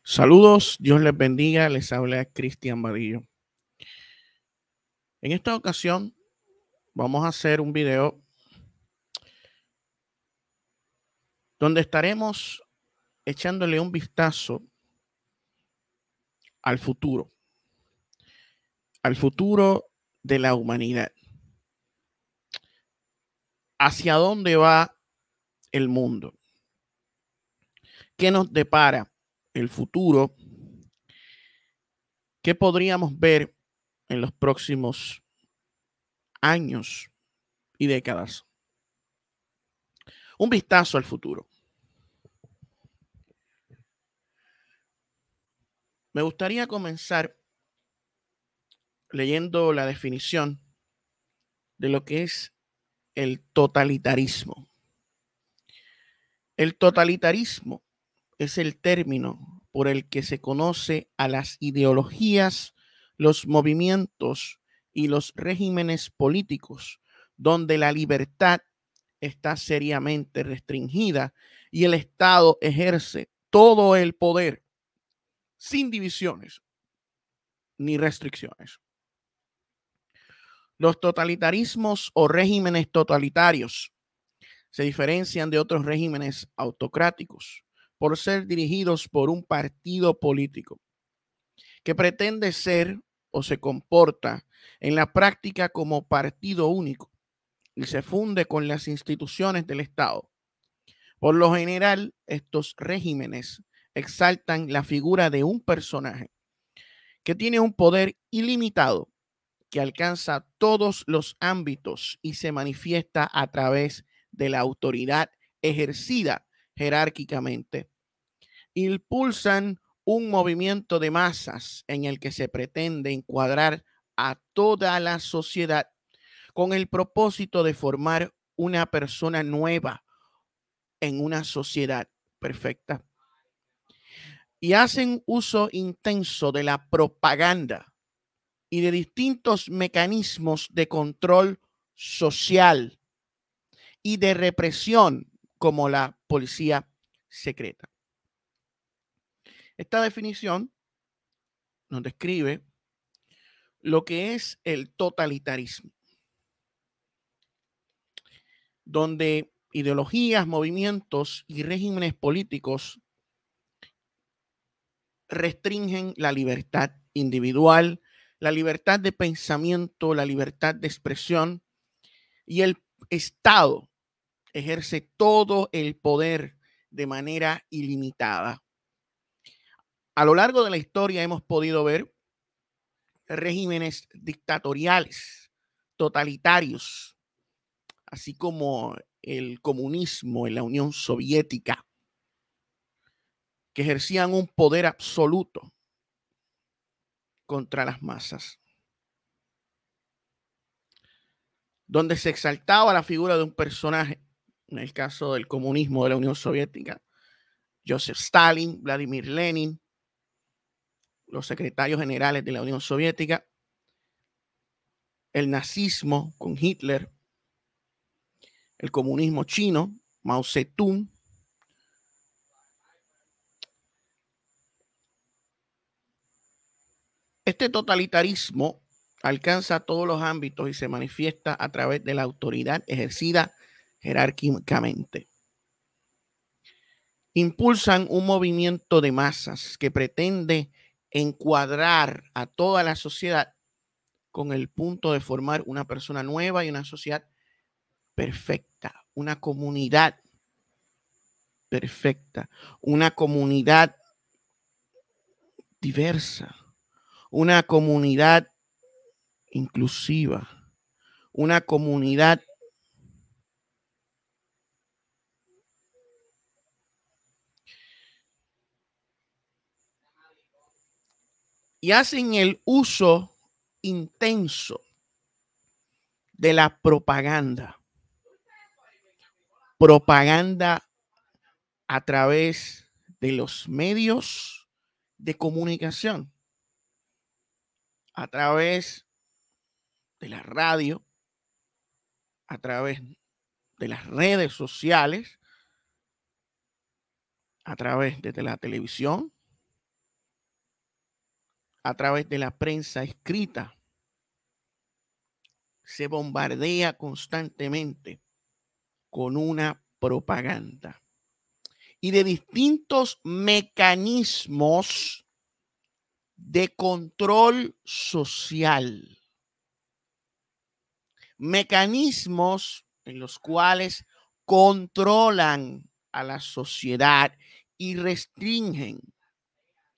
Saludos, Dios les bendiga, les habla Cristian Vadillo. En esta ocasión vamos a hacer un video donde estaremos echándole un vistazo al futuro de la humanidad. ¿Hacia dónde va el mundo? ¿Qué nos depara el futuro? ¿Qué podríamos ver en los próximos años y décadas? Un vistazo al futuro. Me gustaría comenzar leyendo la definición de lo que es el totalitarismo. El totalitarismo es el término por el que se conoce a las ideologías, los movimientos y los regímenes políticos donde la libertad está seriamente restringida y el Estado ejerce todo el poder sin divisiones ni restricciones. Los totalitarismos o regímenes totalitarios se diferencian de otros regímenes autocráticos por ser dirigidos por un partido político que pretende ser o se comporta en la práctica como partido único y se funde con las instituciones del Estado. Por lo general, estos regímenes exaltan la figura de un personaje que tiene un poder ilimitado que alcanza todos los ámbitos y se manifiesta a través de la autoridad ejercida jerárquicamente. Impulsan un movimiento de masas en el que se pretende encuadrar a toda la sociedad con el propósito de formar una persona nueva en una sociedad perfecta. Y hacen uso intenso de la propaganda y de distintos mecanismos de control social y de represión como la policía secreta. Esta definición nos describe lo que es el totalitarismo, donde ideologías, movimientos y regímenes políticos restringen la libertad individual, la libertad de pensamiento, la libertad de expresión, y el Estado ejerce todo el poder de manera ilimitada. A lo largo de la historia hemos podido ver regímenes dictatoriales, totalitarios, así como el comunismo en la Unión Soviética, que ejercían un poder absoluto contra las masas, donde se exaltaba la figura de un personaje, en el caso del comunismo de la Unión Soviética, Joseph Stalin, Vladimir Lenin, los secretarios generales de la Unión Soviética, el nazismo con Hitler, el comunismo chino, Mao Zedong, este totalitarismo alcanza todos los ámbitos y se manifiesta a través de la autoridad ejercida jerárquicamente. Impulsan un movimiento de masas que pretende encuadrar a toda la sociedad con el punto de formar una persona nueva y una sociedad perfecta, una comunidad perfecta, una comunidad diversa, una comunidad inclusiva, una comunidad y hacen el uso intenso de la propaganda. Propaganda a través de los medios de comunicación, a través de la radio, a través de las redes sociales, a través de la televisión, a través de la prensa escrita. Se bombardea constantemente con una propaganda y de distintos mecanismos de control social. Mecanismos en los cuales controlan a la sociedad y restringen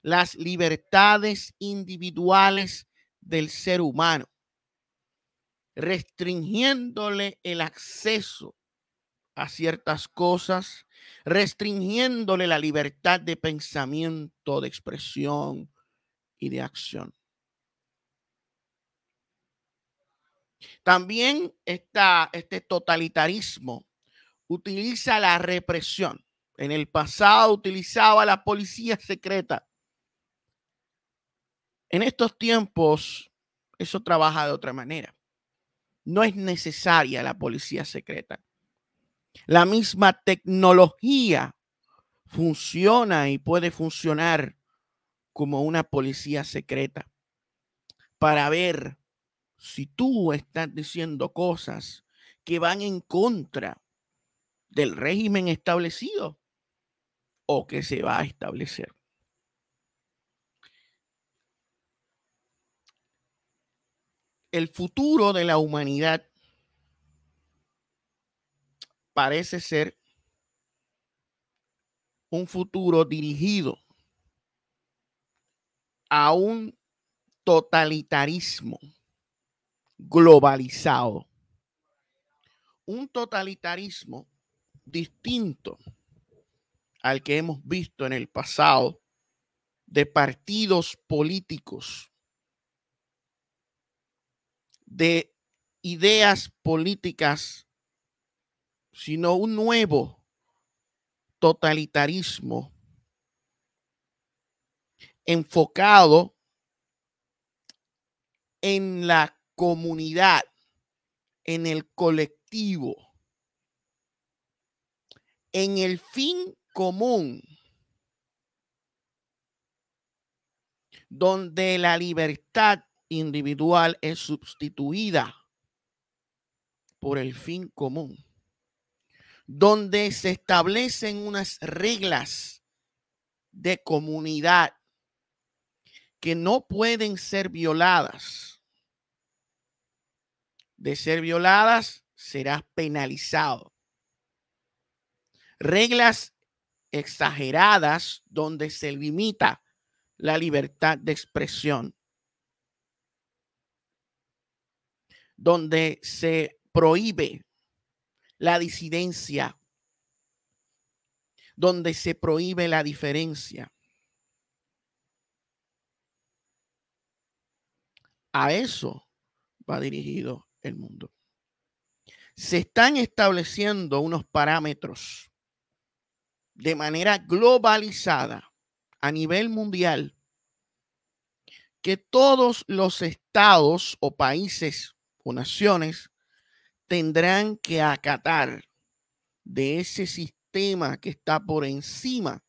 las libertades individuales del ser humano, restringiéndole el acceso a ciertas cosas, restringiéndole la libertad de pensamiento, de expresión y de acción. También este totalitarismo utiliza la represión. En el pasado utilizaba la policía secreta. En estos tiempos eso trabaja de otra manera. No es necesaria la policía secreta. La misma tecnología funciona y puede funcionar como una policía secreta para ver si tú estás diciendo cosas que van en contra del régimen establecido o que se va a establecer. El futuro de la humanidad parece ser un futuro dirigido a un totalitarismo globalizado. Un totalitarismo distinto al que hemos visto en el pasado de partidos políticos, de ideas políticas, sino un nuevo totalitarismo enfocado en la comunidad, en el colectivo, en el fin común, donde la libertad individual es sustituida por el fin común, donde se establecen unas reglas de comunidad que no pueden ser violadas. De ser violadas, serás penalizado. Reglas exageradas donde se limita la libertad de expresión, donde se prohíbe la disidencia, donde se prohíbe la diferencia. A eso va dirigido el mundo. Se están estableciendo unos parámetros de manera globalizada a nivel mundial que todos los estados o países o naciones tendrán que acatar de ese sistema que está por encima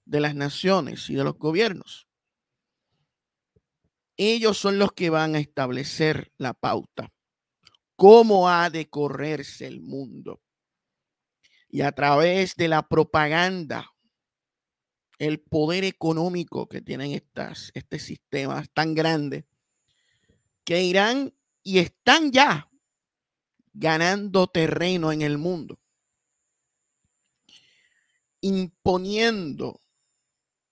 de las naciones y de los gobiernos. Ellos son los que van a establecer la pauta, cómo ha de correrse el mundo. Y a través de la propaganda, el poder económico que tienen este sistema tan grande, que irán y están ya ganando terreno en el mundo, imponiendo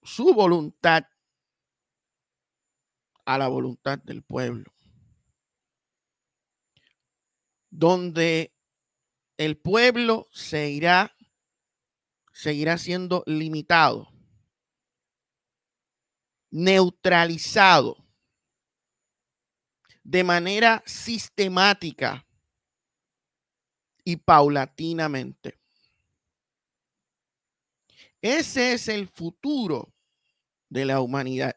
su voluntad a la voluntad del pueblo, donde el pueblo seguirá siendo limitado, neutralizado de manera sistemática y paulatinamente. Ese es el futuro de la humanidad.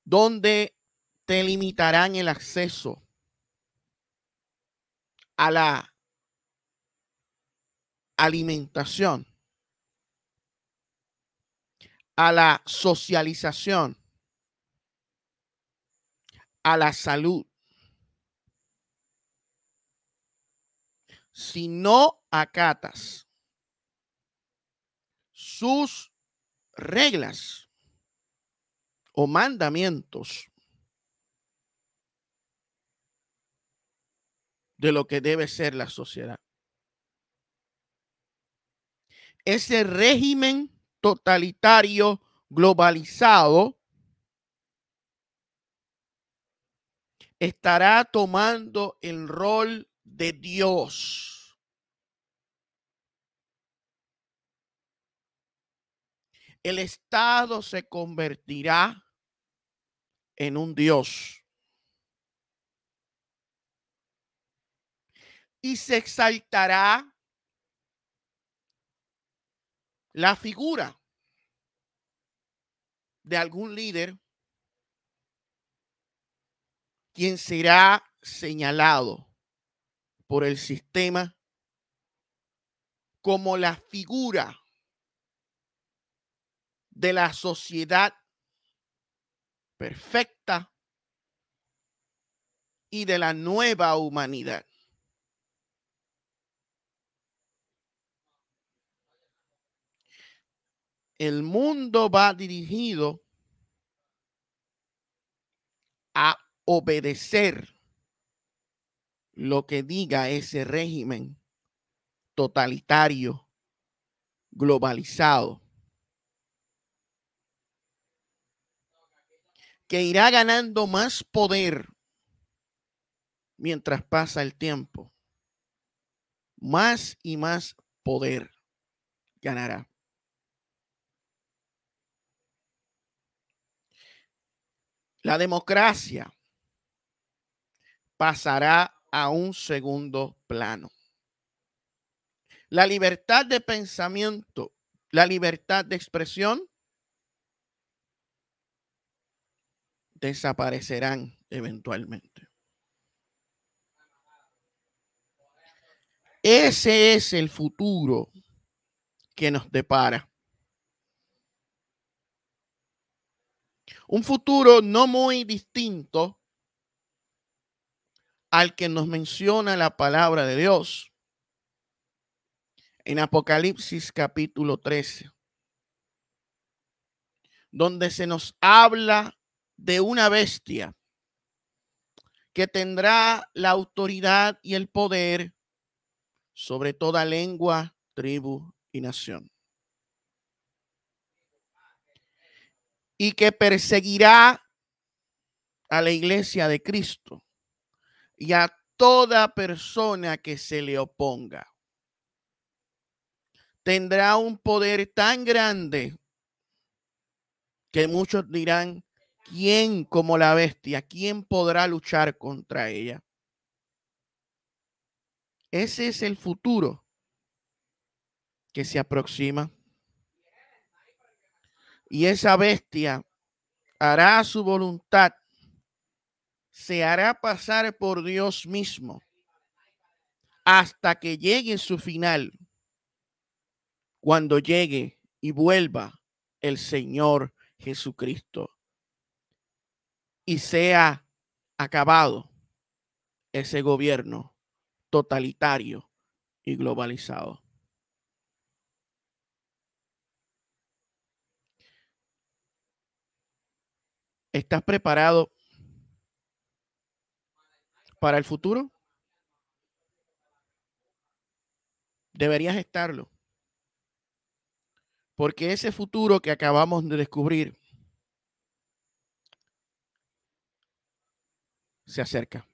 Donde te limitarán el acceso a la alimentación, a la socialización, a la salud. Si no acatas sus reglas o mandamientos de lo que debe ser la sociedad, ese régimen totalitario globalizado estará tomando el rol de Dios. El Estado se convertirá en un Dios y se exaltará la figura de algún líder quien será señalado por el sistema como la figura de la sociedad perfecta y de la nueva humanidad. El mundo va dirigido a obedecer lo que diga ese régimen totalitario, globalizado, que irá ganando más poder mientras pasa el tiempo. Más y más poder ganará. La democracia pasará a un segundo plano. La libertad de pensamiento, la libertad de expresión desaparecerán eventualmente. Ese es el futuro que nos depara. Un futuro no muy distinto al que nos menciona la palabra de Dios en Apocalipsis capítulo 13, donde se nos habla de una bestia que tendrá la autoridad y el poder sobre toda lengua, tribu y nación, y que perseguirá a la iglesia de Cristo y a toda persona que se le oponga. Tendrá un poder tan grande que muchos dirán, ¿quién como la bestia? ¿Quién podrá luchar contra ella? Ese es el futuro que se aproxima. Y esa bestia hará su voluntad, se hará pasar por Dios mismo hasta que llegue su final, cuando llegue y vuelva el Señor Jesucristo y sea acabado ese gobierno totalitario y globalizado. ¿Estás preparado para el futuro? Deberías estarlo. Porque ese futuro que acabamos de descubrir se acerca.